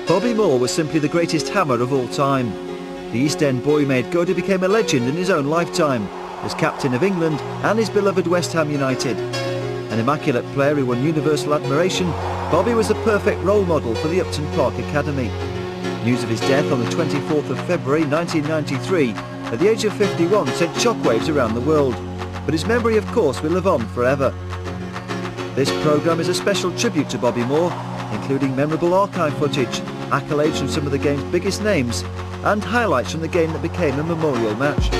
Bobby Moore was simply the greatest hammer of all time. The East End boy made good who became a legend in his own lifetime as captain of England and his beloved West Ham United. An immaculate player who won universal admiration, Bobby was the perfect role model for the Upton Park Academy. News of his death on the 24th of February 1993 at the age of 51 sent shockwaves around the world, but his memory of course will live on forever. This programme is a special tribute to Bobby Moore, including memorable archive footage, accolades from some of the game's biggest names and highlights from the game that became a memorial match.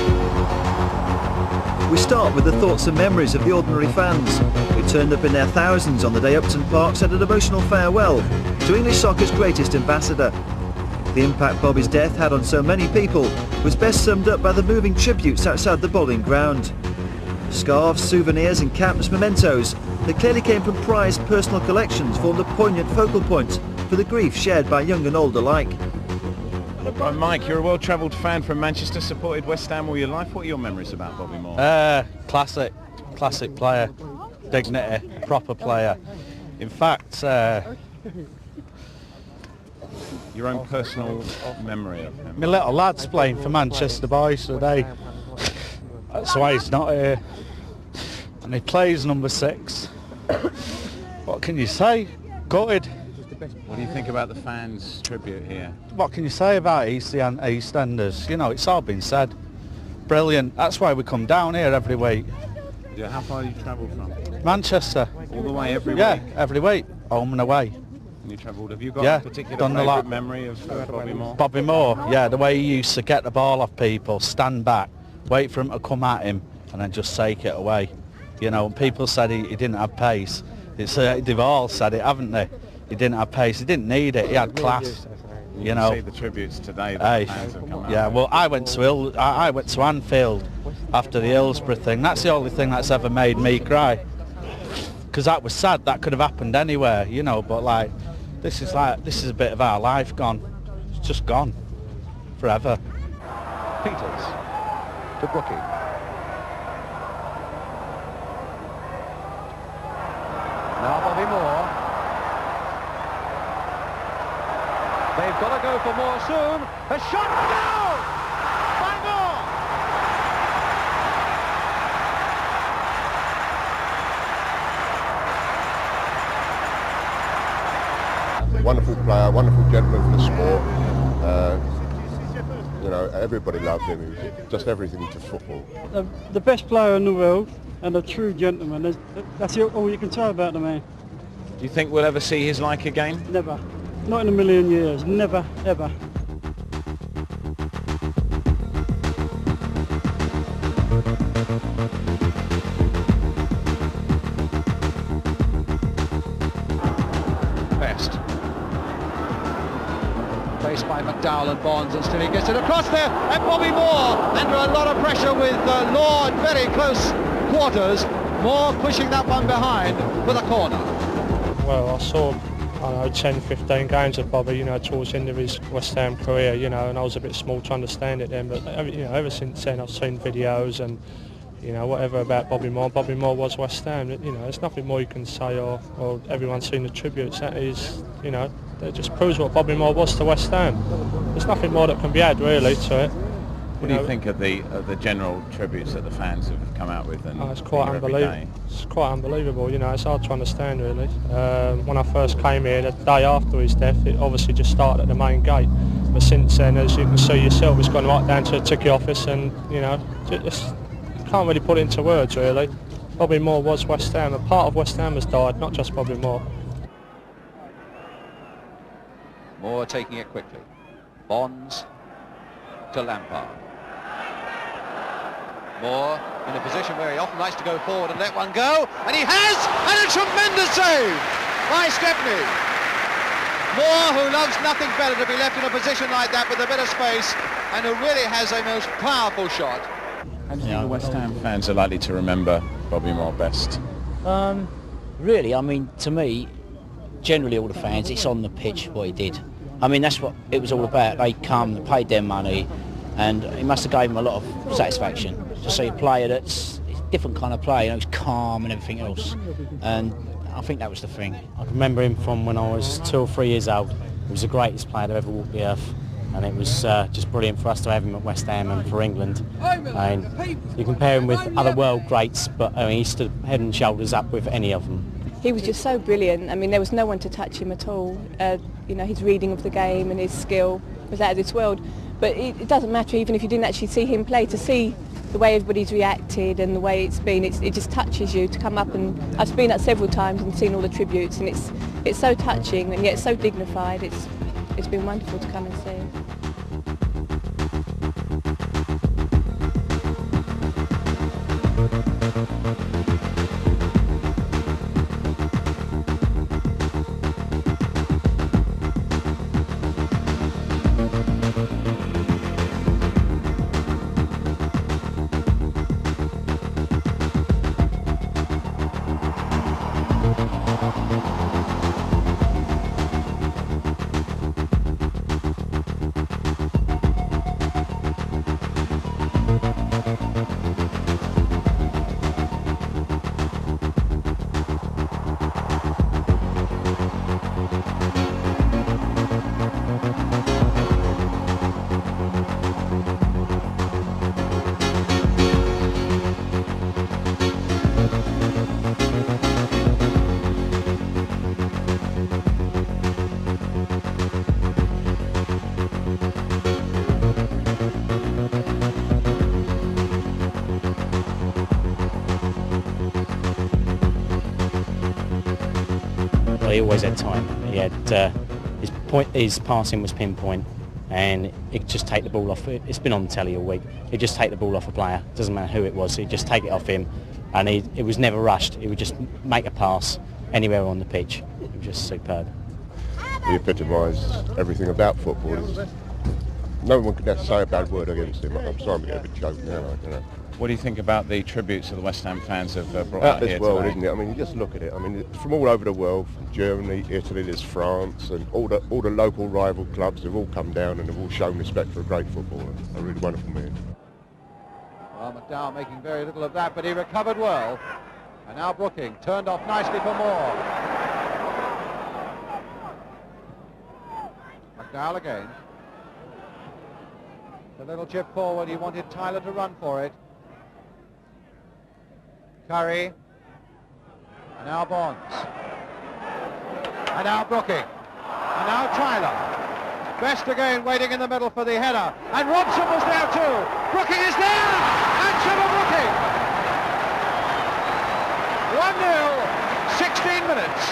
We start with the thoughts and memories of the ordinary fans who turned up in their thousands on the day Upton Park said an emotional farewell to English soccer's greatest ambassador. The impact Bobby's death had on so many people was best summed up by the moving tributes outside the bowling ground. Scarves, souvenirs and caps, mementos that clearly came from prized personal collections formed a poignant focal point for the grief shared by young and old alike. Mike, you're a well-travelled fan from Manchester, supported West Ham all your life. What are your memories about Bobby Moore? Classic player, dignity, proper player. In fact, your own personal memory of him? my little lad's playing for Manchester boys today. That's why he's not here. And he plays number 6. What can you say? Gutted. What do you think about the fans' tribute here? What can you say about EastEnders? You know, it's all been said. Brilliant. That's why we come down here every week. Yeah, how far do you travel from? Manchester. All the way every week? Yeah, every week. Home and away. And you travelled. Have you got a particular favourite memory of Bobby Moore? Bobby Moore, yeah, the way he used to get the ball off people, stand back, wait for him to come at him and then just take it away. You know, people said he didn't have pace. They've all said it, haven't they? He didn't have pace, he didn't need it, he had class. You know. See the tributes today that the fans have come out. Yeah, well, I went to Anfield after the Hillsborough thing. That's the only thing that's ever made me cry. Because that was sad, that could have happened anywhere, you know, but like, this is a bit of our life gone. It's just gone. Forever. Peters to Brookie. Now Bobby Moore. They've got to go for more soon. A shot down by Moore. Wonderful player, wonderful gentleman for the sport. You know, everybody loved him. He was just everything to football. The best player in the world and a true gentleman. That's all you can say about the man. Do you think we'll ever see his like again? Never. Not in a million years. Never, ever. Best. Faced by McDowell and Bonds, and still he gets it across there, and Bobby Moore under a lot of pressure with Law at very close quarters. Moore pushing that one behind with a corner. Well, I saw 10, 15 games of Bobby, you know, towards the end of his West Ham career, you know, and I was a bit small to understand it then, but you know, ever since then I've seen videos and, you know, whatever about Bobby Moore. Bobby Moore was West Ham, you know, there's nothing more you can say, or everyone's seen the tributes. That is, you know, that just proves what Bobby Moore was to West Ham. There's nothing more that can be added really to it. What do you think of the general tributes that the fans have come out with? And it's quite unbelievable. It's quite unbelievable. You know, it's hard to understand really. When I first came here, the day after his death, it obviously just started at the main gate. But since then, as you can see yourself, it's gone right down to the ticket office, and you know, just can't really put it into words really. Bobby Moore was West Ham. A part of West Ham has died, not just Bobby Moore. Moore taking it quickly. Bonds to Lampard. Moore in a position where he often likes to go forward and let one go, and he has, and a tremendous save by Stepney. Moore, who loves nothing better to be left in a position like that with a bit of space, and who really has a most powerful shot. How do you think the West Ham fans are likely to remember Bobby Moore best? Really, I mean, to me, generally all the fans, it's on the pitch what he did. I mean, that's what it was all about. They come, they paid their money, and it must have gave them a lot of satisfaction to see a player that's a different kind of player, you know, he's calm and everything else. And I think that was the thing. I can remember him from when I was 2 or 3 years old, He was the greatest player to ever walk the earth, and it was just brilliant for us to have him at West Ham and for England. I mean, you compare him with other world greats, but I mean, he stood head and shoulders up with any of them. He was just so brilliant. I mean, there was no one to touch him at all. You know, his reading of the game and his skill was out of this world. But it doesn't matter, even if you didn't actually see him play, to see the way everybody's reacted and the way it's been, it just touches you to come up. And I've been up several times and seen all the tributes, and it's so touching and yet so dignified. It's been wonderful to come and see. He always had time. He had his passing was pinpoint, and he'd just take the ball off. It's been on the telly all week. He'd just take the ball off a player. Doesn't matter who it was. He'd just take it off him, and it was never rushed. He would just make a pass anywhere on the pitch. It was just superb. He epitomised everything about football. No one could ever say a bad word against him. I'm sorry, I'm getting a bit choked now. You know. What do you think about the tributes that the West Ham fans have brought out out this here world, today? isn't it? I mean, you just look at it. I mean, it's from all over the world, from Germany, Italy, there's France, and all the local rival clubs have all come down and have all shown respect for a great footballer. A really wonderful man. Well, McDowell making very little of that, but he recovered well. And now Brooking turned off nicely for Moore. McDowell again. The little chip forward, he wanted Tyler to run for it. Curry, and now Bonds, and now Brooking, and now Tyler. Best again waiting in the middle for the header, and Robson was there too. Brooking is there, and Trevor Brooking. 1-0, 16 minutes.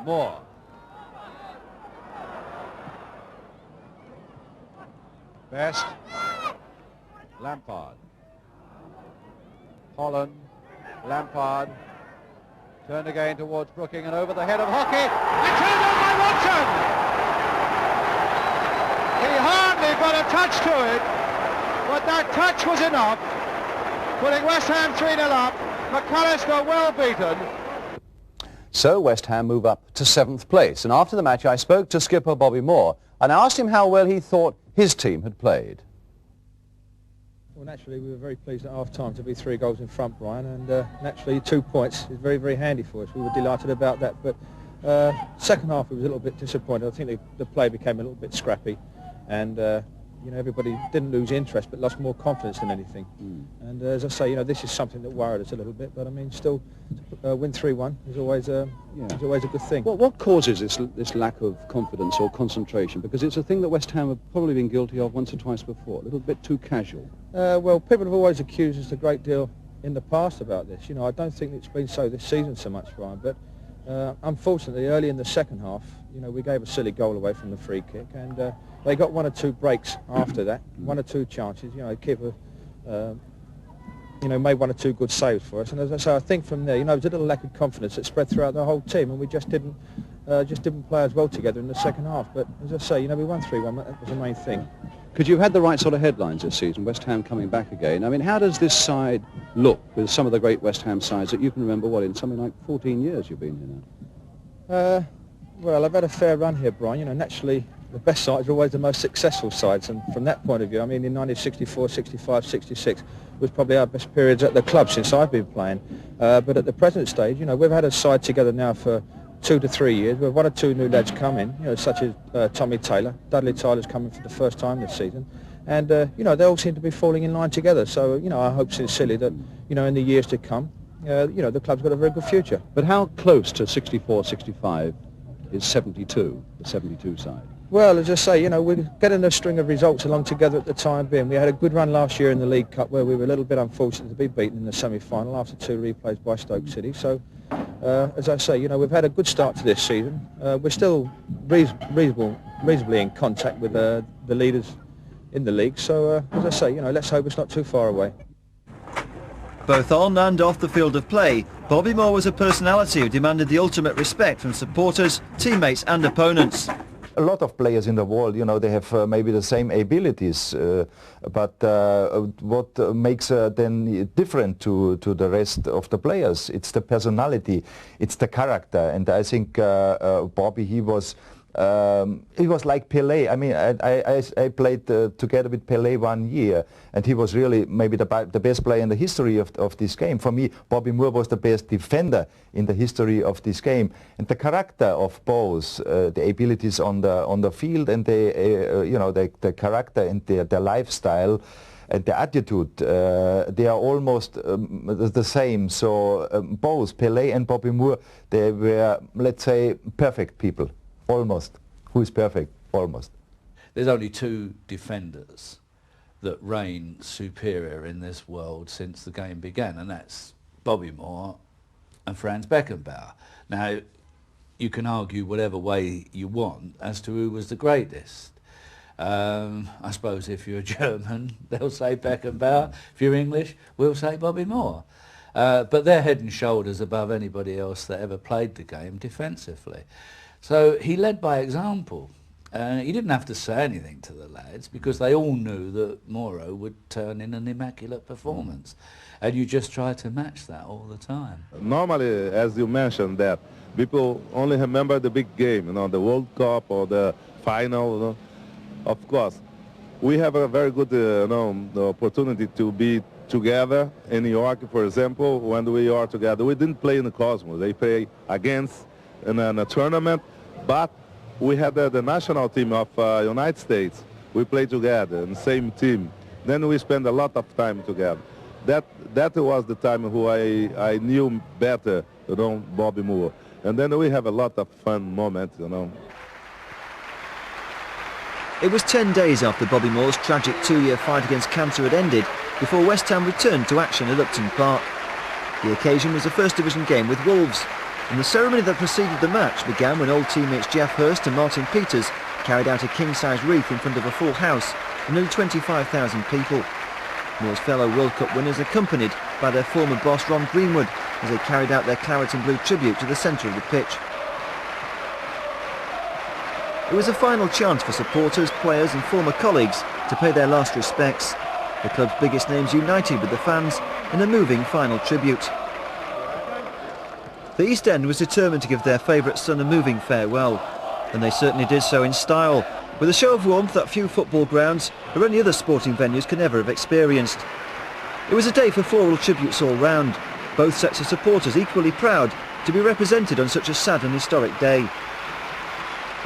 Moore. Best. Lampard. Holland. Lampard. Turned again towards Brooking and over the head of Hockey. And turned on by Robson! He hardly got a touch to it, but that touch was enough. Putting West Ham 3-0 up. McAllister well beaten. So West Ham move up to 7th place. And after the match I spoke to skipper Bobby Moore and asked him how well he thought his team had played. Well, naturally, we were very pleased at half-time to be 3 goals in front, Brian, and naturally 2 points is very, very handy for us. We were delighted about that, but second half we was a little bit disappointed. I think the play became a little bit scrappy, and you know, everybody didn't lose interest, but lost more confidence than anything. And as I say, you know, this is something that worried us a little bit, but I mean, still, win 3-1 is always a good thing. What causes this lack of confidence or concentration? Because it's a thing that West Ham have probably been guilty of once or twice before, a little bit too casual. Well, people have always accused us a great deal in the past about this. You know, I don't think it's been so this season so much, Brian, but unfortunately, early in the second half, you know, we gave a silly goal away from the free kick, and they got 1 or 2 breaks after that, 1 or 2 chances. You know, the keeper, you know, made 1 or 2 good saves for us. And as I say, I think from there, you know, there was a little lack of confidence that spread throughout the whole team, and we just didn't play as well together in the second half. But as I say, you know, we won 3-1. That was the main thing. Because you've had the right sort of headlines this season, West Ham coming back again. I mean, how does this side look with some of the great West Ham sides that you can remember, what, in something like 14 years you've been here now? Well, I've had a fair run here, Brian. You know, naturally, the best sides are always the most successful sides, and from that point of view, I mean, in 1964, 65, 66 was probably our best periods at the club since I've been playing. But at the present stage, you know, we've had a side together now for 2 to 3 years. We've one or two new lads come in, you know, such as Tommy Taylor. Dudley Tyler's coming for the first time this season. And, you know, they all seem to be falling in line together. So, you know, I hope sincerely that, you know, in the years to come, you know, the club's got a very good future. But how close to 64, 65 is 72, the 72 side? Well, as I say, you know, we're getting a string of results along together at the time being. We had a good run last year in the League Cup where we were a little bit unfortunate to be beaten in the semi-final after 2 replays by Stoke City. So, as I say, you know, we've had a good start to this season. We're still reasonably in contact with the leaders in the league. So, as I say, you know, let's hope it's not too far away. Both on and off the field of play, Bobby Moore was a personality who demanded the ultimate respect from supporters, teammates and opponents. A lot of players in the world, you know, they have maybe the same abilities, but what makes them different to the rest of the players? It's the personality, it's the character, and I think Bobby, he was like Pelé. I mean, I played together with Pelé 1 year, and he was really maybe the best player in the history of this game. For me, Bobby Moore was the best defender in the history of this game. And the character of both, the abilities on the field and the you know, the character and their lifestyle and the attitude, they are almost the same. So both Pelé and Bobby Moore, they were, let's say, perfect people. Almost. Who is perfect? Almost. There's only 2 defenders that reign superior in this world since the game began, and that's Bobby Moore and Franz Beckenbauer. Now, you can argue whatever way you want as to who was the greatest. I suppose if you're German, they'll say Beckenbauer. If you're English, we'll say Bobby Moore. But they're head and shoulders above anybody else that ever played the game defensively. So he led by example. He didn't have to say anything to the lads because they all knew that Moro would turn in an immaculate performance. And you just try to match that all the time. Normally, as you mentioned, that people only remember the big game, you know, the World Cup or the final, you know. Of course, we have a very good you know, the opportunity to be together in New York, for example, when we are together. We didn't play in the Cosmos. They play against in a tournament, but we had the national team of United States. We played together in the same team. Then we spent a lot of time together. That was the time who I knew better, you know, Bobby Moore. And then we have a lot of fun moments, you know. It was 10 days after Bobby Moore's tragic 2-year fight against cancer had ended before West Ham returned to action at Upton Park. The occasion was a First Division game with Wolves, and the ceremony that preceded the match began when old teammates Jeff Hurst and Martin Peters carried out a king-size wreath in front of a full house of nearly 25,000 people. Moore's fellow World Cup winners accompanied by their former boss Ron Greenwood as they carried out their claret and blue tribute to the centre of the pitch. It was a final chance for supporters, players and former colleagues to pay their last respects. The club's biggest names united with the fans in a moving final tribute. The East End was determined to give their favourite son a moving farewell, and they certainly did so in style, with a show of warmth that few football grounds or any other sporting venues can ever have experienced. It was a day for floral tributes all round, both sets of supporters equally proud to be represented on such a sad and historic day.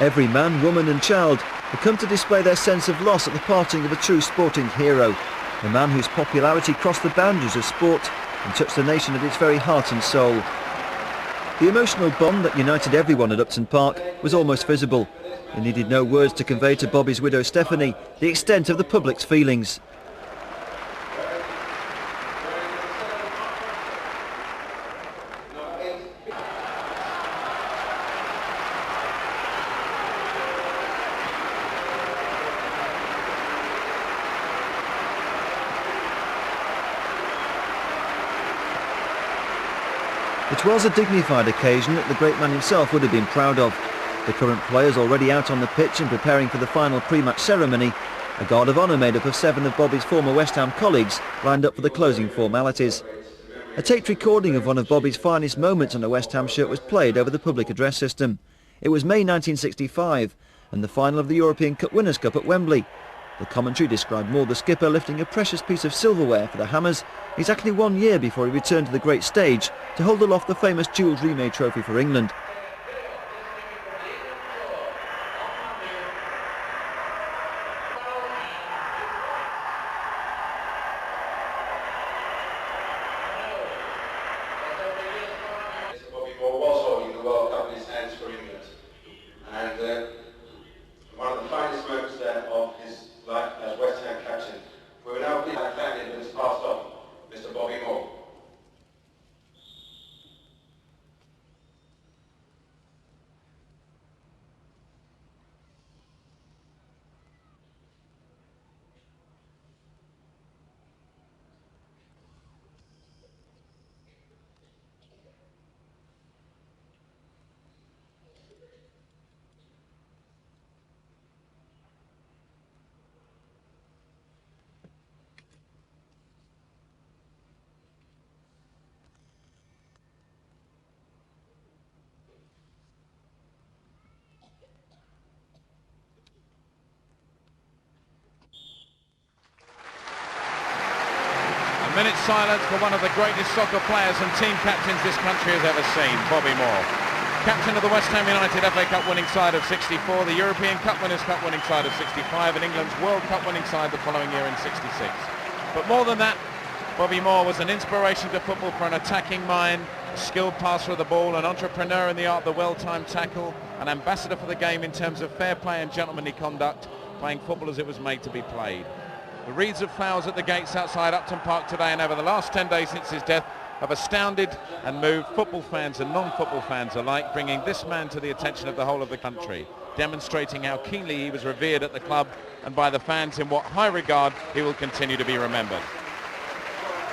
Every man, woman and child had come to display their sense of loss at the parting of a true sporting hero, a man whose popularity crossed the boundaries of sport and touched the nation at its very heart and soul. The emotional bond that united everyone at Upton Park was almost visible. It needed no words to convey to Bobby's widow Stephanie the extent of the public's feelings. It was a dignified occasion that the great man himself would have been proud of. The current players already out on the pitch and preparing for the final pre-match ceremony. A guard of honour made up of 7 of Bobby's former West Ham colleagues lined up for the closing formalities. A taped recording of one of Bobby's finest moments on a West Ham shirt was played over the public address system. It was May 1965, and the final of the European Cup Winners' Cup at Wembley. The commentary described Moore, the skipper, lifting a precious piece of silverware for the Hammers exactly 1 year before he returned to the great stage to hold aloft the famous Jules Rimet trophy for England. One of the finest moments there of his life as West Ham captain. We will now please have family that has passed on, Mr. Bobby Moore. A minute's silence for one of the greatest soccer players and team captains this country has ever seen, Bobby Moore. Captain of the West Ham United FA Cup winning side of 64, the European Cup Winners' Cup winning side of 65 and England's World Cup winning side the following year in 66. But more than that, Bobby Moore was an inspiration to football for an attacking mind, a skilled passer of the ball, an entrepreneur in the art of the well-timed tackle, an ambassador for the game in terms of fair play and gentlemanly conduct, playing football as it was made to be played. The wreaths of flowers at the gates outside Upton Park today and over the last 10 days since his death have astounded and moved football fans and non-football fans alike, bringing this man to the attention of the whole of the country, demonstrating how keenly he was revered at the club and by the fans in what high regard he will continue to be remembered.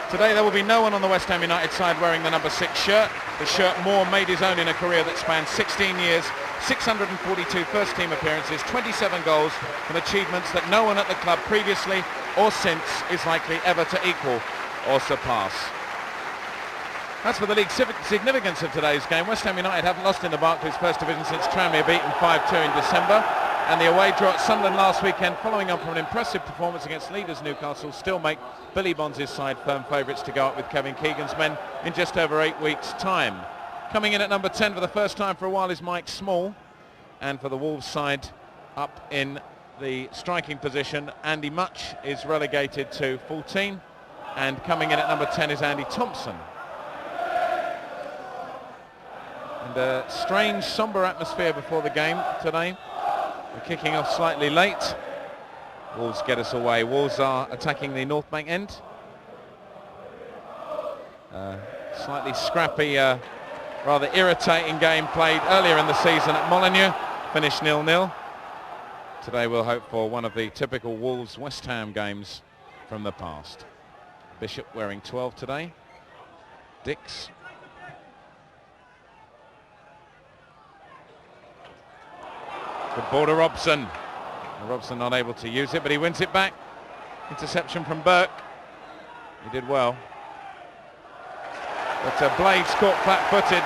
Today there will be no one on the West Ham United side wearing the number 6 shirt, the shirt Moore made his own in a career that spanned 16 years, 642 first-team appearances, 27 goals, and achievements that no one at the club previously or since is likely ever to equal or surpass. As for the league significance of today's game, West Ham United haven't lost in the Barclays First Division since Tranmere beaten 5-2 in December, and the away draw at Sunderland last weekend, following on from an impressive performance against leaders Newcastle, still make Billy Bonds' side firm favourites to go up with Kevin Keegan's men in just over 8 weeks' time. Coming in at number 10 for the first time for a while is Mike Small, and for the Wolves side up in the striking position, Andy Much is relegated to 14, and coming in at number 10 is Andy Thompson. And a strange, sombre atmosphere before the game today. We're kicking off slightly late. Wolves get us away. Wolves are attacking the North Bank end. Slightly scrappy, rather irritating game played earlier in the season at Molineux. Finished 0-0. Today we'll hope for one of the typical Wolves West Ham games from the past. Bishop wearing 12 today. Dix. Good ball to Robson. Robson not able to use it, but he wins it back. Interception from Burke. He did well. But Blades caught flat-footed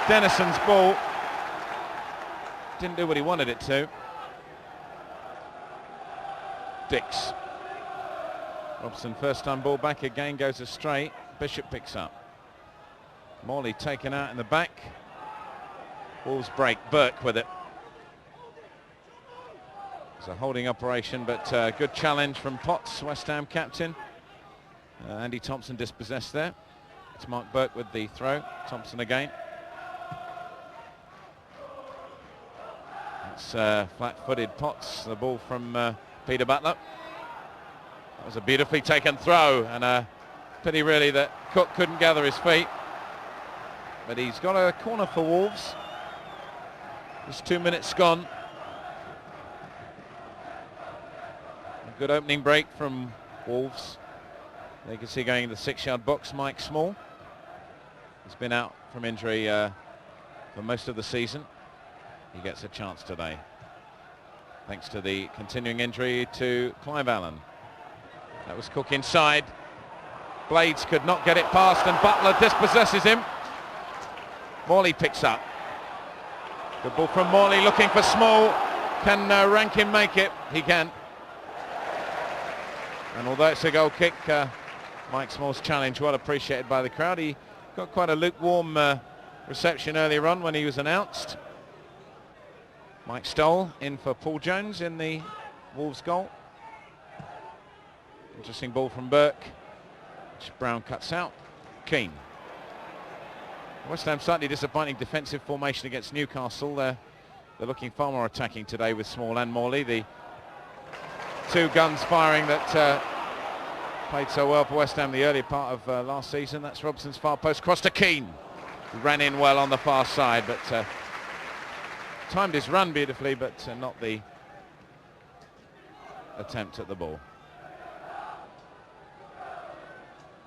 Denison's ball. Didn't do what he wanted it to. Dix. Robson first time ball back again, goes astray. Bishop picks up. Morley taken out in the back. Wolves break. Burke with it. It's a holding operation, but good challenge from Potts, West Ham captain. Andy Thompson dispossessed there. It's Mark Burke with the throw. Thompson again. It's flat-footed Potts, the ball from Peter Butler. That was a beautifully taken throw, and pity really that Cook couldn't gather his feet. But he's got a corner for Wolves. Just 2 minutes gone. A good opening break from Wolves. They can see going in the 6-yard box, Mike Small. He's been out from injury for most of the season. He gets a chance today, thanks to the continuing injury to Clive Allen. That was Cook inside. Blades could not get it past, and Butler dispossesses him. Morley picks up. Good ball from Morley, looking for Small. Can Rankin make it? He can. And although it's a goal kick, Mike Small's challenge well appreciated by the crowd. He got quite a lukewarm reception earlier on when he was announced. Mike Stoll in for Paul Jones in the Wolves goal. Interesting ball from Burke, which Brown cuts out. Keane. West Ham slightly disappointing defensive formation against Newcastle. They're looking far more attacking today with Small and Morley. The two guns firing that played so well for West Ham the earlier part of last season. That's Robson's far post cross to Keane. He ran in well on the far side, but timed his run beautifully, but not the attempt at the ball.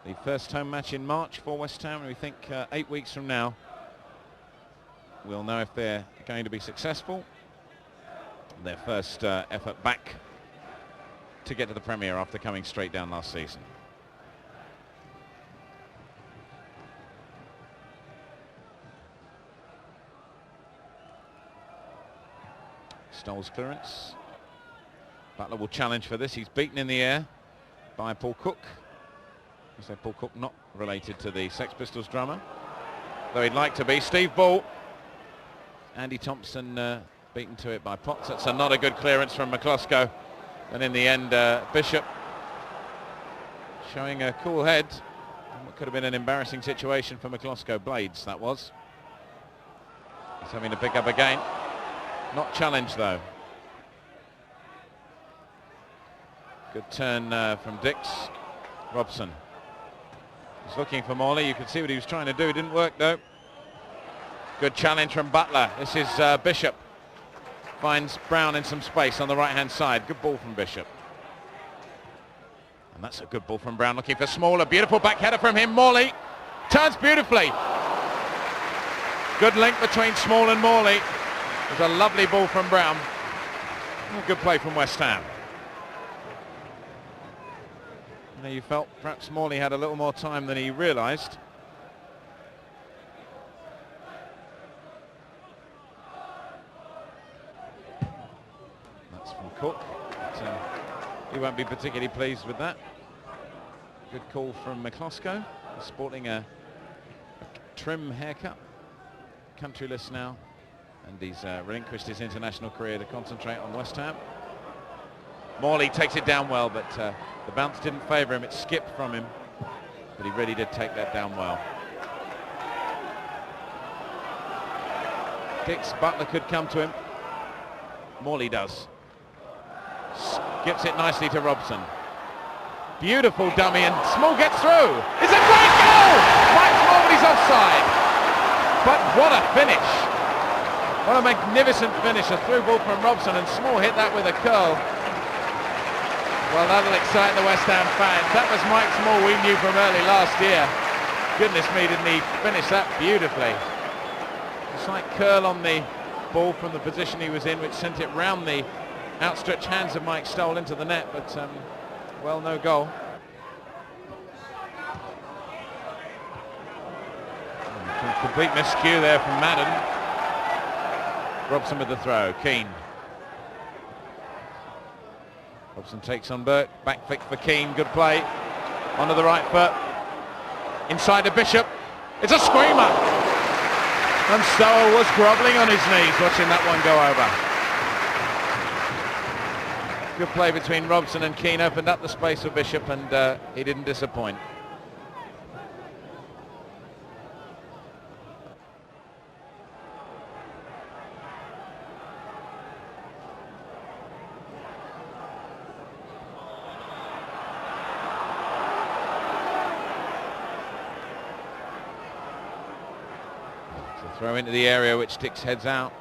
The first home match in March for West Ham, and we think 8 weeks from now we'll know if they're going to be successful. Their first effort back to get to the Premier after coming straight down last season. Stoll's clearance. Butler will challenge for this. He's beaten in the air by Paul Cook. I say Paul Cook not related to the Sex Pistols drummer, though he'd like to be. Steve Ball. Andy Thompson beaten to it by Potts. That's not a good clearance from McCloskey. And in the end, Bishop showing a cool head. What could have been an embarrassing situation for McCloskey. Blades, that was. He's having to pick up again. Not challenged, though. Good turn from Dix. Robson. He's looking for Morley. You can see what he was trying to do. It didn't work, though. Good challenge from Butler. This is Bishop. Finds Brown in some space on the right-hand side. Good ball from Bishop. And that's a good ball from Brown, looking for Small. A beautiful back header from him. Morley turns beautifully. Good link between Small and Morley. It was a lovely ball from Brown. A good play from West Ham. You know, you felt perhaps Morley had a little more time than he realised. That's from Cook. But, he won't be particularly pleased with that. Good call from McCloskey, sporting a trim haircut. Countryless now, and he's relinquished his international career to concentrate on West Ham. Morley takes it down well, but the bounce didn't favour him. It skipped from him, but he really did take that down well. Dix, Butler could come to him. Morley does. Skips it nicely to Robson. Beautiful dummy, and Small gets through. It's a great goal! Mike Small, but he's offside. But what a finish. What a magnificent finish. A through ball from Robson, and Small hit that with a curl. Well, that'll excite the West Ham fans. That was Mike Small we knew from early last year. Goodness me, didn't he finish that beautifully. A slight curl on the ball from the position he was in, which sent it round the outstretched hands of Mike Stoll into the net, but well, no goal. Complete miscue there from Madden. Robson with the throw. Keane. Robson takes on Burke. Back flick for Keane. Good play. Onto the right foot. Inside to Bishop. It's a screamer. And Stoll was grovelling on his knees watching that one go over. Good play between Robson and Keane. Opened up the space for Bishop, and he didn't disappoint. Throw into the area, which Dix heads out.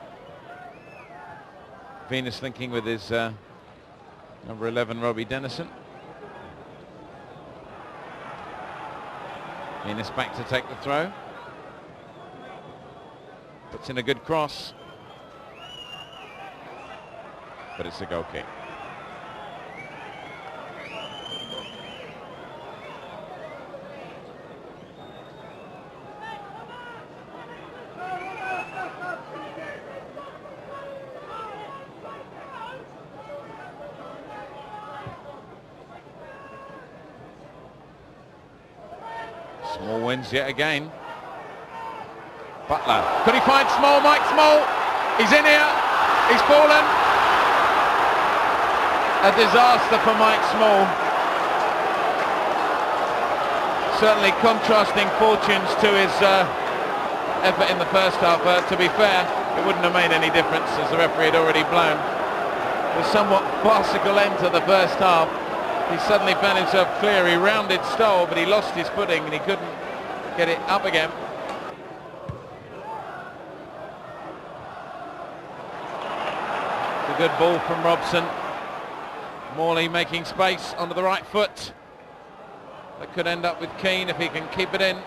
Venus linking with his number 11, Robbie Dennison. Venus back to take the throw. Puts in a good cross. But it's a goal kick. Small wins yet again. Butler. Could he find Small? Mike Small. He's in here. He's fallen. A disaster for Mike Small. Certainly contrasting fortunes to his effort in the first half. To be fair, it wouldn't have made any difference as the referee had already blown. The somewhat farcical end to the first half. He suddenly found himself clear. He rounded Stoll, but he lost his footing and he couldn't get it up again. It's a good ball from Robson. Morley making space onto the right foot. That could end up with Keane if he can keep it in.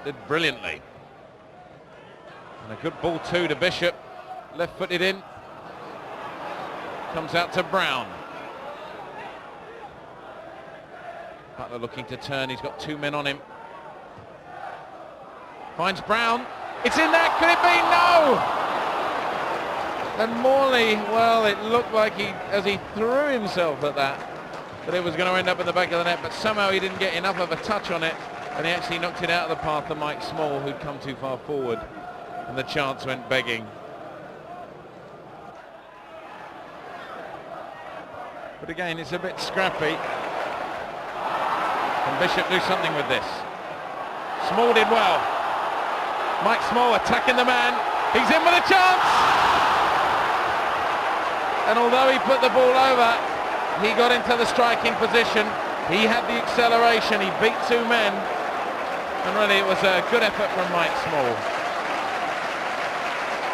Did brilliantly. And a good ball too to Bishop. Left-footed in. Comes out to Brown. Butler looking to turn. He's got two men on him. Finds Brown. It's in there. Could it be? No! And Morley, well, it looked like as he threw himself at that it was going to end up in the back of the net, but somehow he didn't get enough of a touch on it, and he actually knocked it out of the path of Mike Small, who'd come too far forward, and the chance went begging. But again, it's a bit scrappy. Can Bishop do something with this? Small did well. Mike Small attacking the man. He's in with a chance! And although he put the ball over, he got into the striking position. He had the acceleration. He beat two men. And really, it was a good effort from Mike Small.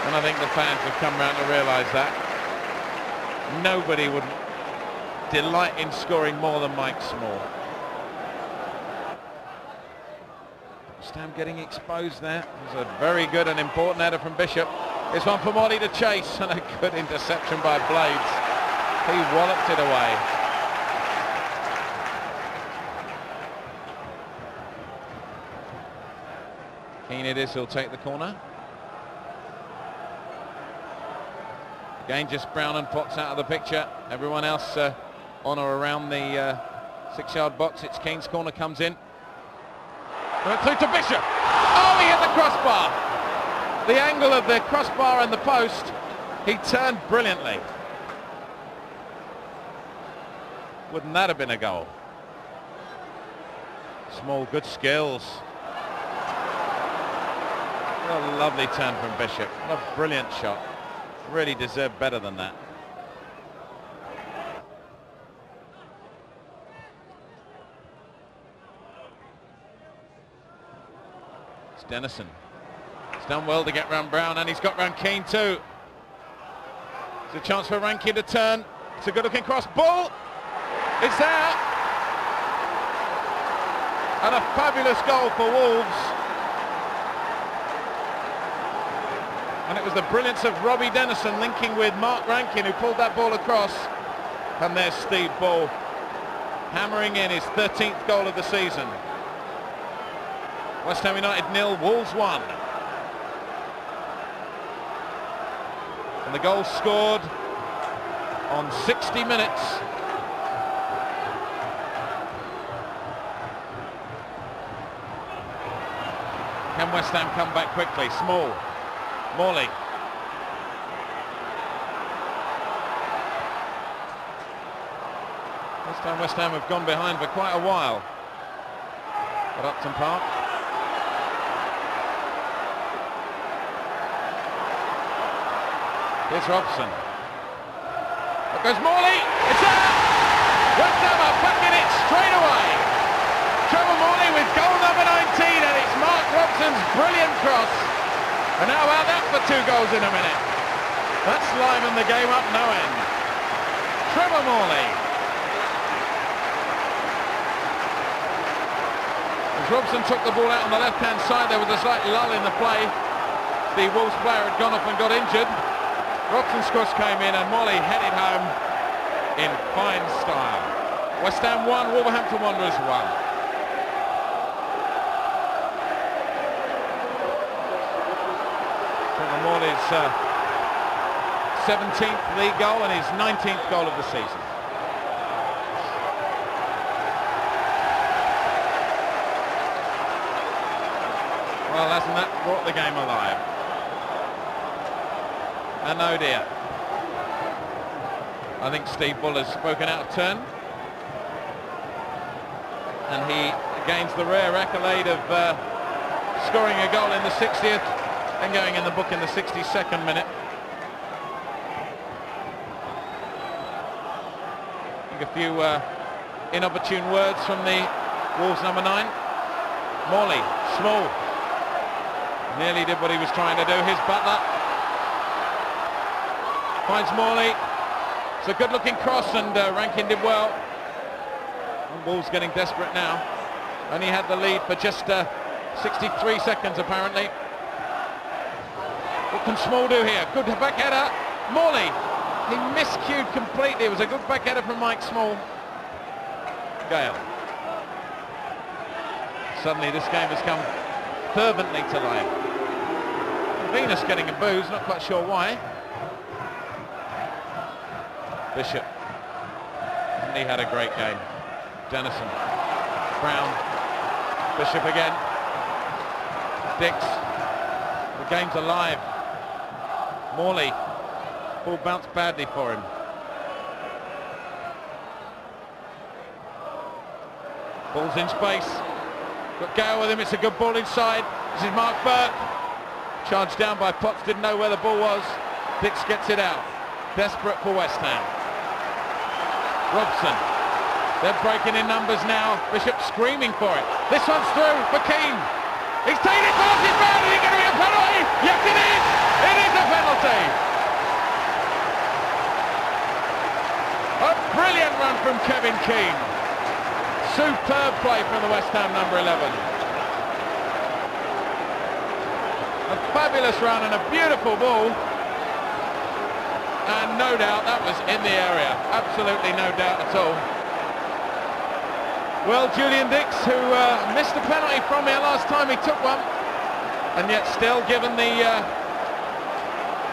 And I think the fans have come round to realise that. Nobody would delight in scoring more than Mike Small. Stam getting exposed there. It was a very good and important header from Bishop. This one for Morley to chase, and a good interception by Blades. He walloped it away. Keane it is, he'll take the corner. Again, just Brown and Potts out of the picture. Everyone else on or around the 6-yard box. It's Keane's corner, comes in. Went through to Bishop. Oh, he hit the crossbar. The angle of the crossbar and the post, he turned brilliantly. Wouldn't that have been a goal? Small, good skills. What a lovely turn from Bishop. What a brilliant shot. Really deserved better than that. It's Dennison. He's done well to get round Brown, and he's got round Keane too. It's a chance for Rankin to turn. It's a good looking cross ball. It's there. And a fabulous goal for Wolves. And it was the brilliance of Robbie Dennison linking with Mark Rankin, who pulled that ball across. And there's Steve Ball hammering in his 13th goal of the season. West Ham United 0, Wolves 1. And the goal scored on 60 minutes. Can West Ham come back quickly? Small. Morley. This time West Ham have gone behind for quite a while at Upton Park. Here's Robson. Up goes Morley. It's there. West Ham are back in it straight away. Trevor Morley with goal number 19, and it's Mark Robson's brilliant cross. And how about that for 2 goals in a minute? That's livened the game up no end. Trevor Morley. As Robson took the ball out on the left-hand side, there was a slight lull in the play. The Wolves player had gone off and got injured. Robson's cross came in and Morley headed home in fine style. West Ham 1, Wolverhampton Wanderers 1. Morley's 17th league goal and his 19th goal of the season. Well, hasn't that brought the game alive? And oh dear. I think Steve Bull has spoken out of turn. And he gains the rare accolade of scoring a goal in the 60th and going in the book in the 62nd minute. I think a few inopportune words from the Wolves number 9. Morley, Small. Nearly did what he was trying to do. Here's Butler. Finds Morley. It's a good-looking cross, and Rankin did well. And Wolves getting desperate now. Only had the lead for just 63 seconds, apparently. What can Small do here? Good back header. Morley. He miscued completely. It was a good back header from Mike Small. Gale. Suddenly this game has come fervently to life. Venus getting a booze, not quite sure why. Bishop. And he had a great game. Dennison. Brown. Bishop again. Dix. The game's alive. Morley. Ball bounced badly for him. Ball's in space. Got Gale with him. It's a good ball inside. This is Mark Burke. Charged down by Potts. Didn't know where the ball was. Dix gets it out. Desperate for West Ham. Robson. They're breaking in numbers now. Bishop screaming for it. This one's through for Keane. He's taken it past his man. Is it going to be a penalty? Yes, it is. It is a penalty. A brilliant run from Kevin Keane. Superb play from the West Ham number 11. A fabulous run and a beautiful ball. And no doubt that was in the area. Absolutely no doubt at all. Well, Julian Dix, who missed a penalty from here last time he took one, and yet still given the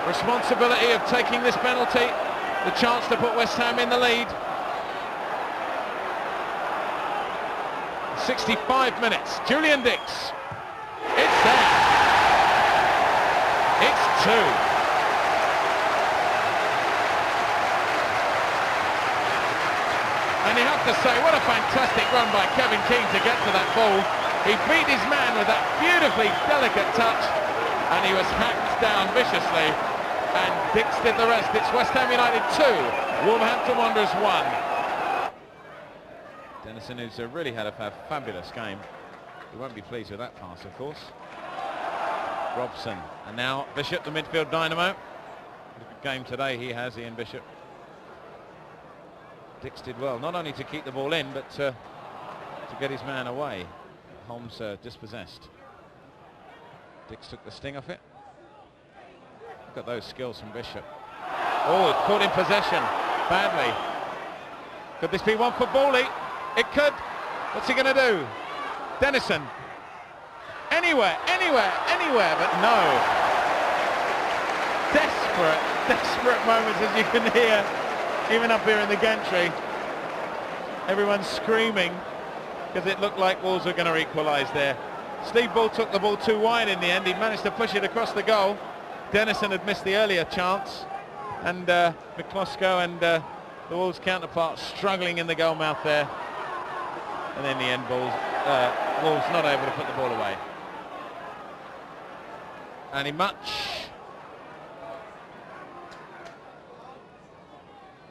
responsibility of taking this penalty, the chance to put West Ham in the lead. 65 minutes. Julian Dix. It's there. It's 2. And you have to say, what a fantastic run by Kevin Keane to get to that ball. He beat his man with that beautifully delicate touch, and he was hacked down viciously, and Dix did the rest. It's West Ham United 2, Wolverhampton Wanderers 1. Dennison, who's really had a fabulous game. He won't be pleased with that pass, of course. Robson, and now Bishop, the midfield dynamo. Good game today he has, Ian Bishop. Dix did well, not only to keep the ball in, but to get his man away. Holmes dispossessed. Dix took the sting off it. Look at those skills from Bishop. Oh, caught in possession, badly. Could this be one for Bawley? It could. What's he going to do? Dennison. Anywhere, anywhere, anywhere, but no. Desperate moments, as you can hear. Even up here in the gantry, everyone's screaming because it looked like Wolves were going to equalise there. Steve Bull took the ball too wide in the end. He managed to push it across the goal. Dennison had missed the earlier chance, and McCloskey and the Wolves counterpart struggling in the goal mouth there. And in the end, Wolves not able to put the ball away. Annie Much.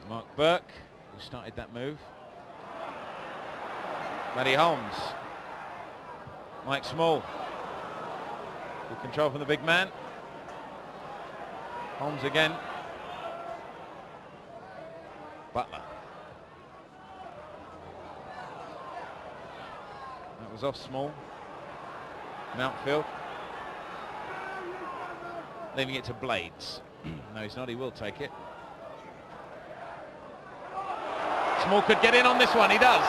Mark Burke, who started that move. Matty Holmes. Mike Small. Good control from the big man. Holmes again. Butler. That was off Small. Mountfield. Leaving it to Blades. No, he's not. He will take it. Small could get in on this one, he does.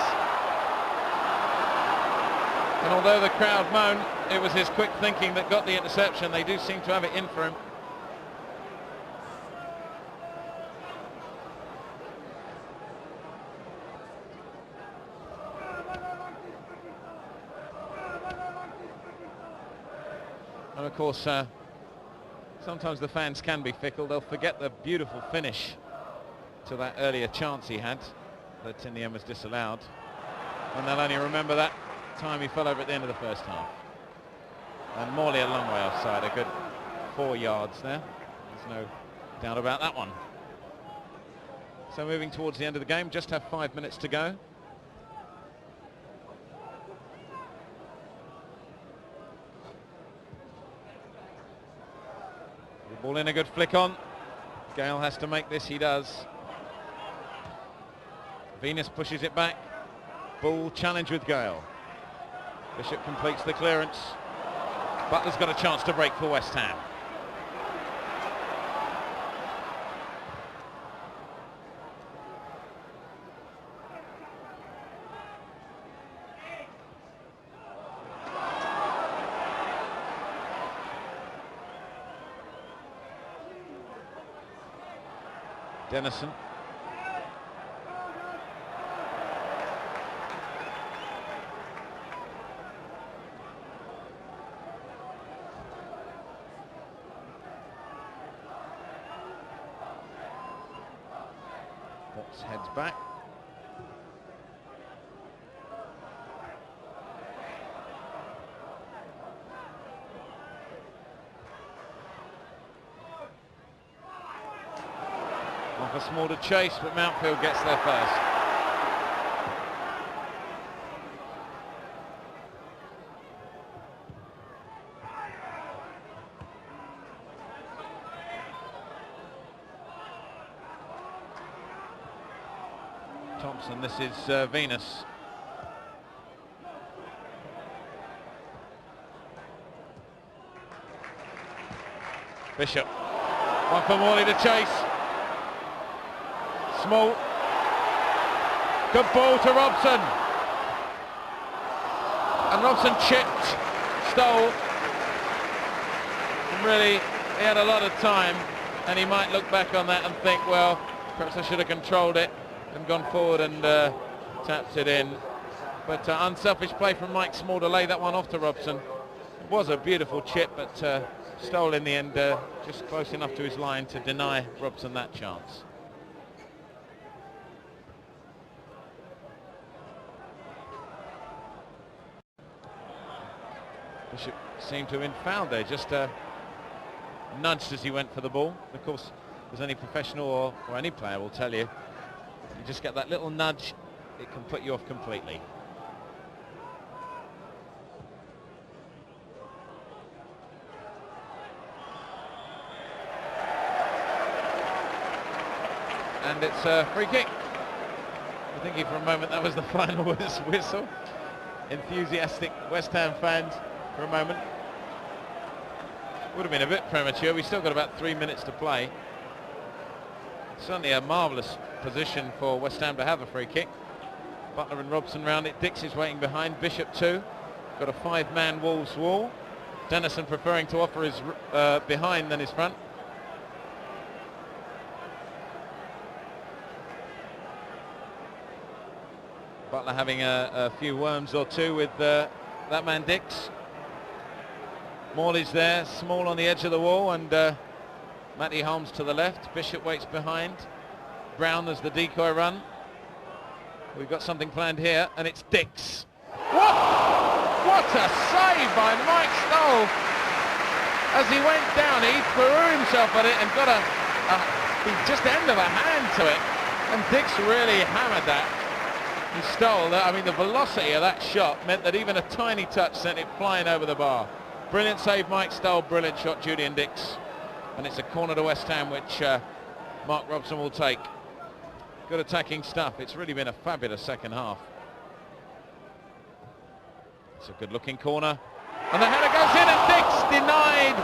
And although the crowd moan, it was his quick thinking that got the interception. They do seem to have it in for him. And of course, sometimes the fans can be fickle. They'll forget the beautiful finish to that earlier chance he had that in the end was disallowed. And they'll only remember that time he fell over at the end of the first half. And Morley a long way offside, a good 4 yards there. There's no doubt about that one. So moving towards the end of the game, just have 5 minutes to go. The ball in, a good flick on. Gale has to make this, he does. Venus pushes it back. Ball challenge with Gale. Bishop completes the clearance. Butler's got a chance to break for West Ham. Dennison. Watts heads back. One for Small to chase, but Mountfield gets there first. Thompson, this is Venus. Bishop. One for Morley to chase. Small. Good ball to Robson. And Robson chipped, stole. And really, he had a lot of time, and he might look back on that and think, well, perhaps I should have controlled it and gone forward and tapped it in. But unselfish play from Mike Small to lay that one off to Robson. It was a beautiful chip, but stole in the end, just close enough to his line to deny Robson that chance. Bishop seemed to have been fouled there, just nudged as he went for the ball. Of course, as any professional or any player will tell you, you just get that little nudge, it can put you off completely. And it's a free kick. I'm thinking for a moment that was the final whistle. Enthusiastic West Ham fans for a moment. Would have been a bit premature. We've still got about 3 minutes to play. Certainly a marvellous position for West Ham to have a free kick. Butler and Robson round it. Dix is waiting behind. Bishop too. Got a 5-man Wolves wall. Dennison preferring to offer his behind than his front. Butler having a few worms or two with that man Dix. Morley's there, Small on the edge of the wall, and Matty Holmes to the left. Bishop waits behind. Brown as the decoy run. We've got something planned here, and it's Dix. What a save by Mike Stoll! As he went down, he threw himself at it and got the just end of a hand to it, and Dix really hammered that. He stole that. I mean, the velocity of that shot meant that even a tiny touch sent it flying over the bar. Brilliant save, Mike Stoll. Brilliant shot, Julian Dix. And it's a corner to West Ham, which Mark Robson will take. Good attacking stuff. It's really been a fabulous second half. It's a good-looking corner. And the header goes in, and Dix denied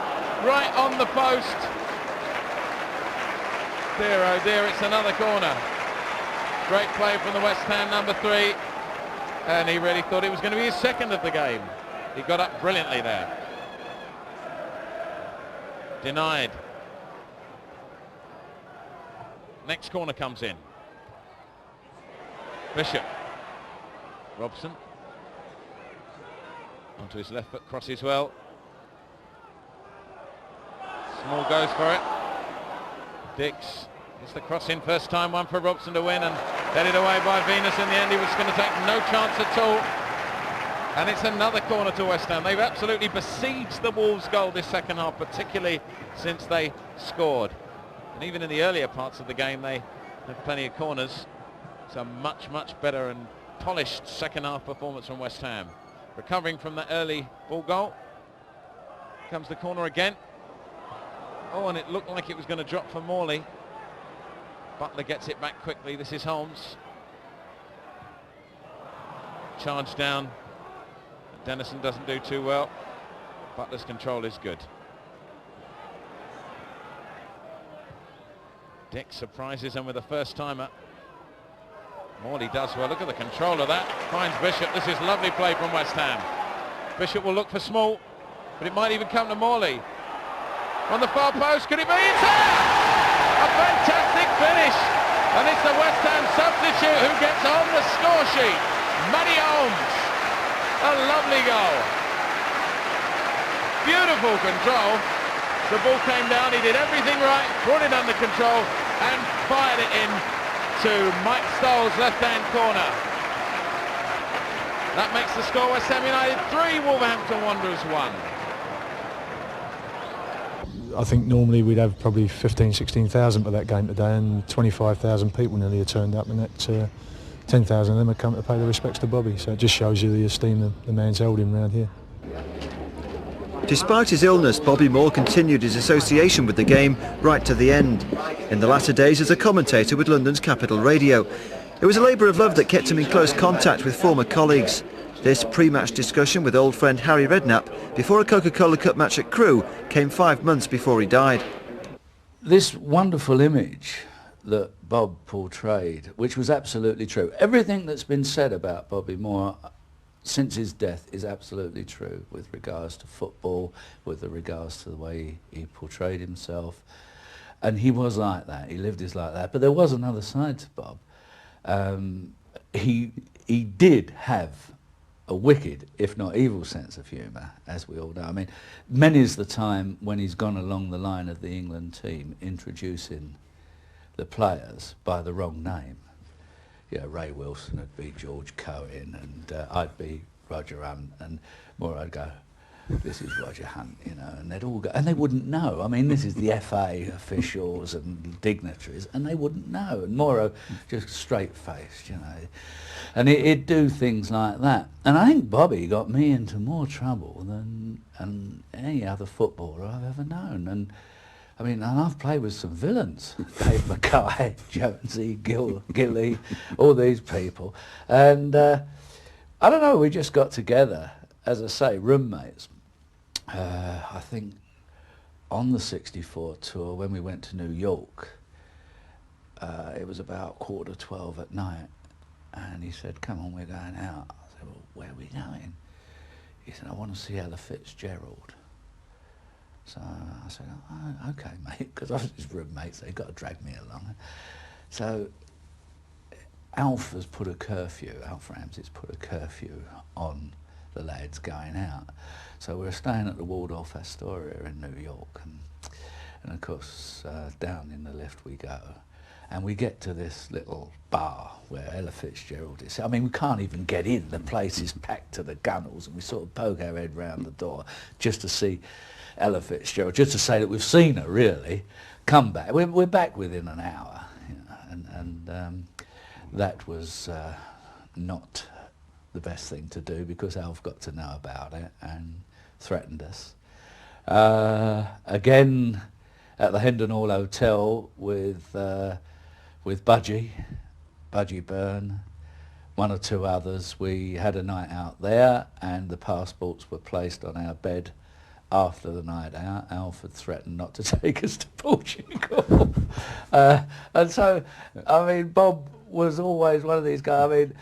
right on the post. Dear, oh dear, it's another corner. Great play from the West Ham number 3. And he really thought it was going to be his second of the game. He got up brilliantly there. Denied. Next corner comes in. Bishop. Robson. Onto his left foot, crosses well. Small goes for it. Dix gets the cross in, first time one for Robson to win, and headed away by Venus. In the end he was going to take no chance at all. And it's another corner to West Ham. They've absolutely besieged the Wolves goal this second half, particularly since they scored. And even in the earlier parts of the game they have plenty of corners. It's a much, much better and polished second half performance from West Ham. Recovering from that early ball goal. Comes the corner again. Oh, and it looked like it was going to drop for Morley. Butler gets it back quickly. This is Holmes. Charge down. Dennison doesn't do too well. Butler's control is good. Dick surprises him with a first-timer. Morley does well. Look at the control of that. Finds Bishop. This is lovely play from West Ham. Bishop will look for Small, but it might even come to Morley. On the far post, could it be? It's out! A fantastic finish! And it's the West Ham substitute who gets on the score sheet. Matty Holmes. A lovely goal. Beautiful control. The ball came down, he did everything right, brought it under control and fired it in to Mike Stoll's left-hand corner. That makes the score West Ham United 3, Wolverhampton Wanderers 1. I think normally we'd have probably 16,000 for that game today, and 25,000 people nearly have turned up, and that 10,000 of them have come to pay their respects to Bobby. So it just shows you the esteem the man's held him around here. Despite his illness, Bobby Moore continued his association with the game right to the end. In the latter days as a commentator with London's Capital Radio. It was a labour of love that kept him in close contact with former colleagues. This pre-match discussion with old friend Harry Redknapp before a Coca-Cola Cup match at Crewe came 5 months before he died. This wonderful image that Bob portrayed, which was absolutely true. Everything that's been said about Bobby Moore since his death is absolutely true with regards to football, with regards to the way he portrayed himself. And he was like that, he lived his life like that. But there was another side to Bob. He did have a wicked, if not evil, sense of humour, as we all know. I mean, many's the time when he's gone along the line of the England team introducing the players by the wrong name. You know, Ray Wilson would be George Cohen, and I'd be Roger Hunt, and more I'd go, this is Roger Hunt, you know, and they'd all go, and they wouldn't know. I mean, this is the FA officials and dignitaries, and they wouldn't know. And Morrow just straight-faced, you know, and he'd do things like that. And I think Bobby got me into more trouble than any other footballer I've ever known. And I mean, and I've played with some villains, Dave Mackay, Jonesy, Gilly, all these people. And I don't know, we just got together, as I say, roommates. I think on the '64 tour, when we went to New York, it was about 11:45 at night, and he said, come on, we're going out. I said, well, where are we going? He said, I want to see Ella Fitzgerald. So I said, oh, okay, mate, because I was his roommate, so he got to drag me along. So Alf has put a curfew, Alf Ramsey's put a curfew on the lads going out. So we're staying at the Waldorf Astoria in New York, and of course down in the lift we go, and we get to this little bar where Ella Fitzgerald is. I mean, we can't even get in, the place is packed to the gunnels, and we sort of poke our head round the door just to see Ella Fitzgerald, just to say that we've seen her, really. Come back. We're back within an hour, you know, and that was not the best thing to do, because Alf got to know about it and threatened us. Again, at the Hendon Hall Hotel with Budgie Byrne, one or two others, we had a night out there, and the passports were placed on our bed after the night out. Alf had threatened not to take us to Portugal. And so, I mean, Bob was always one of these guys, I mean,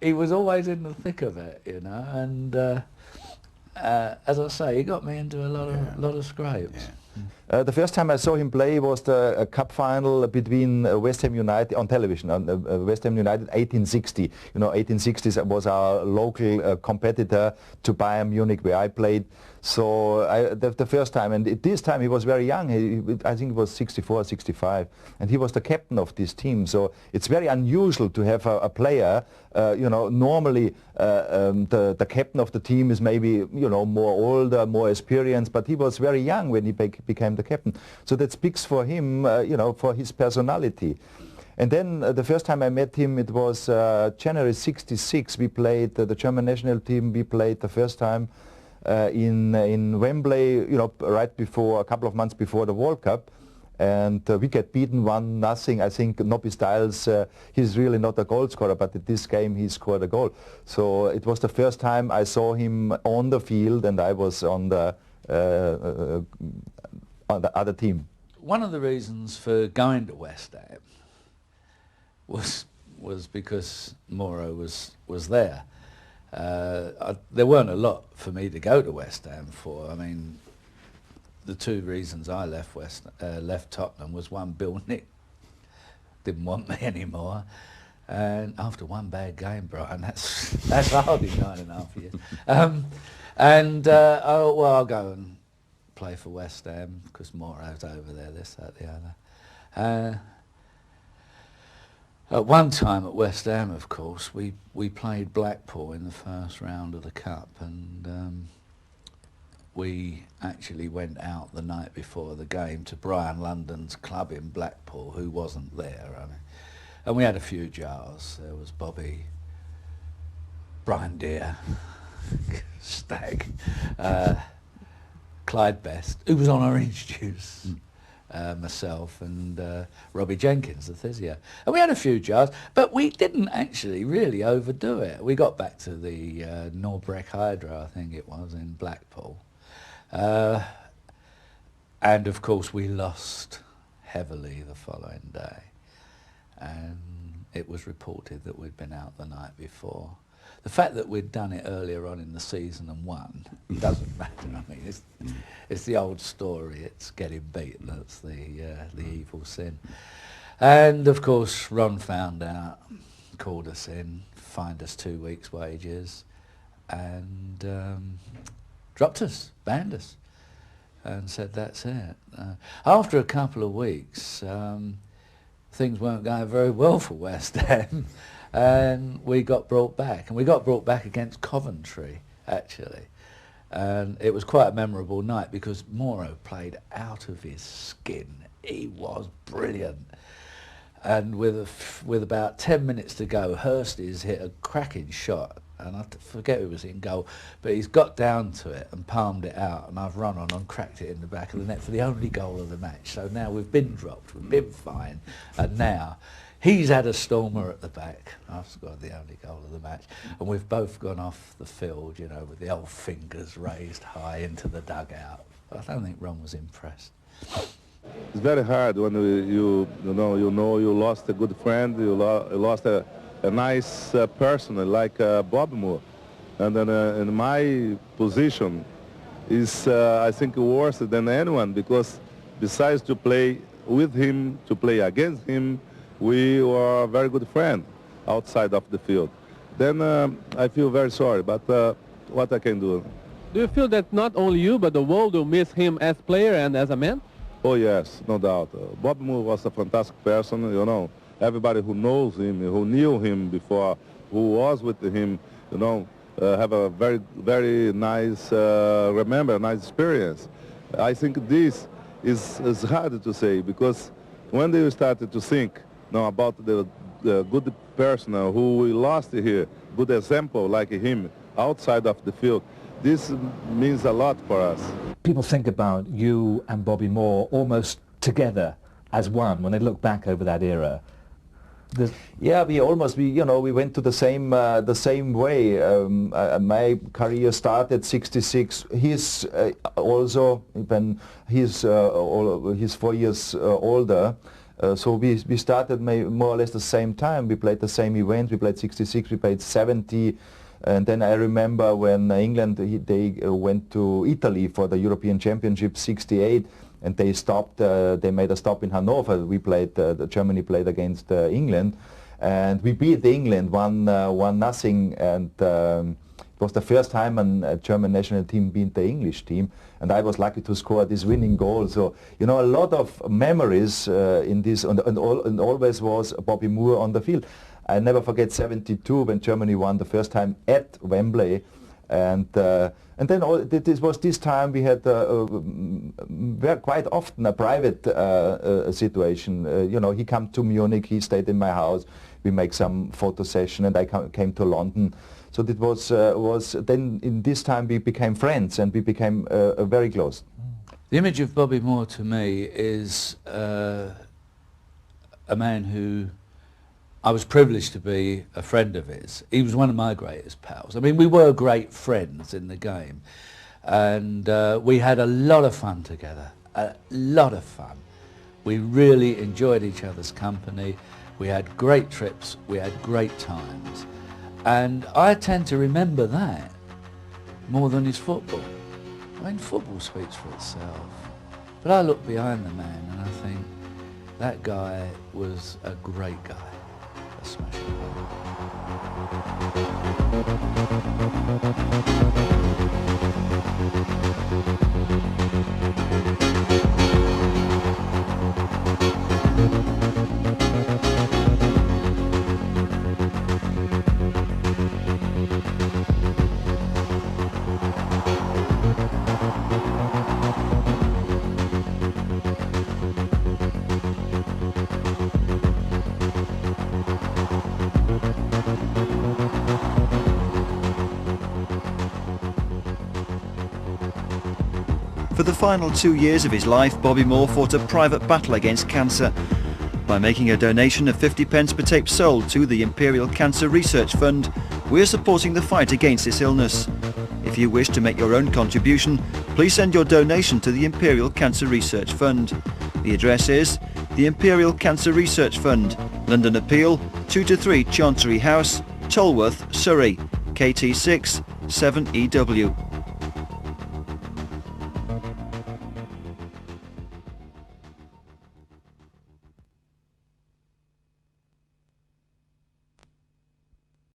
he was always in the thick of it, you know, and as I say, he got me into a lot of scrapes. Yeah. The first time I saw him play was the cup final between West Ham United on television, on West Ham United 1860. You know, 1860 was our local competitor to Bayern Munich, where I played. So the first time, and this time he was very young. I think he was 64, 65, and he was the captain of this team. So it's very unusual to have a player. You know, normally the captain of the team is maybe, you know, more older, more experienced, but he was very young when he became the captain. So that speaks for him, you know, for his personality. And then the first time I met him, it was January '66. We played the German national team. We played the first time in Wembley, you know, right before, a couple of months before the World Cup. And we get beaten 1-0. I think Nobby Stiles, he's really not a goal scorer, but in this game he scored a goal. So it was the first time I saw him on the field, and I was on the other team. One of the reasons for going to West Ham was because Moro was there. There weren't a lot for me to go to West Ham for. I mean, the two reasons I left Tottenham was one, Bill Nick didn't want me anymore, and after one bad game, Brian, that's hardly 9.5 years. Well, I'll go and play for West Ham because Moro's over there, this, that, the other. At one time at West Ham, of course, we played Blackpool in the first round of the Cup, and we actually went out the night before the game to Brian London's club in Blackpool, who wasn't there. I mean, and we had a few jars. There was Bobby, Brian Deere, Stag, Clyde Best, who was on Orange Juice, myself, and Robbie Jenkins, the physio. And we had a few jars, but we didn't actually really overdo it. We got back to the Norbreck Hydro, I think it was, in Blackpool. And of course we lost heavily the following day, and it was reported that we'd been out the night before. The fact that we'd done it earlier on in the season and won doesn't matter. I mean, it's the old story. It's getting beat that's the evil sin. And of course Ron found out, called us in, fined us 2 weeks' wages, and dropped us, banned us, and said that's it. After a couple of weeks, things weren't going very well for West Ham, and we got brought back, and we got brought back against Coventry, actually. And it was quite a memorable night because Moro played out of his skin. He was brilliant. And with about 10 minutes to go, Hursty's hit a cracking shot, and I forget who was in goal, but he's got down to it and palmed it out, and I've run on and cracked it in the back of the net for the only goal of the match. So now we've been dropped, we've been fined, and now he's had a stormer at the back. I've scored the only goal of the match, and we've both gone off the field, you know, with the old fingers raised high into the dugout. I don't think Ron was impressed. It's very hard when you lost a good friend, you lost a nice person like Bob Moore, and then in my position is I think worse than anyone, because besides to play with him, to play against him, we were a very good friend outside of the field. Then I feel very sorry, but what I can do. Do you feel that not only you but the world will miss him as player and as a man? Oh yes, no doubt. Bob Moore was a fantastic person, you know. Everybody who knows him, who knew him before, who was with him, you know, have a very, very nice, nice experience. I think this is hard to say, because when they started to think about the good person who we lost here, good example like him outside of the field, this means a lot for us. People think about you and Bobby Moore almost together as one when they look back over that era. Yeah, we went to the same way. My career started '66. He's also, when he's 4 years older. So we started more or less the same time. We played the same event. We played '66. We played '70. And then I remember when England, they went to Italy for the European Championship '68. and they stopped. They made a stop in Hanover. We played. Germany played against England, and we beat England 1-0. And it was the first time a German national team beat the English team, and I was lucky to score this winning goal. So you know, a lot of memories in this, and always was Bobby Moore on the field. I never forget '72 when Germany won the first time at Wembley, and then this was this time we had quite often a private situation. You know, he came to Munich, he stayed in my house, we make some photo session, and I came to London. So it was then in this time we became friends, and we became very close. The image of Bobby Moore to me is a man who I was privileged to be a friend of his. He was one of my greatest pals. I mean, we were great friends in the game, and we had a lot of fun together, a lot of fun. We really enjoyed each other's company. We had great trips, we had great times, and I tend to remember that more than his football. I mean, football speaks for itself, but I look behind the man and I think that guy was a great guy. Smashing For the final 2 years of his life, Bobby Moore fought a private battle against cancer. By making a donation of 50p per tape sold to the Imperial Cancer Research Fund, we're supporting the fight against this illness. If you wish to make your own contribution, please send your donation to the Imperial Cancer Research Fund. The address is the Imperial Cancer Research Fund, London Appeal, 2-3 Chancery House, Tolworth, Surrey, KT6 7EW.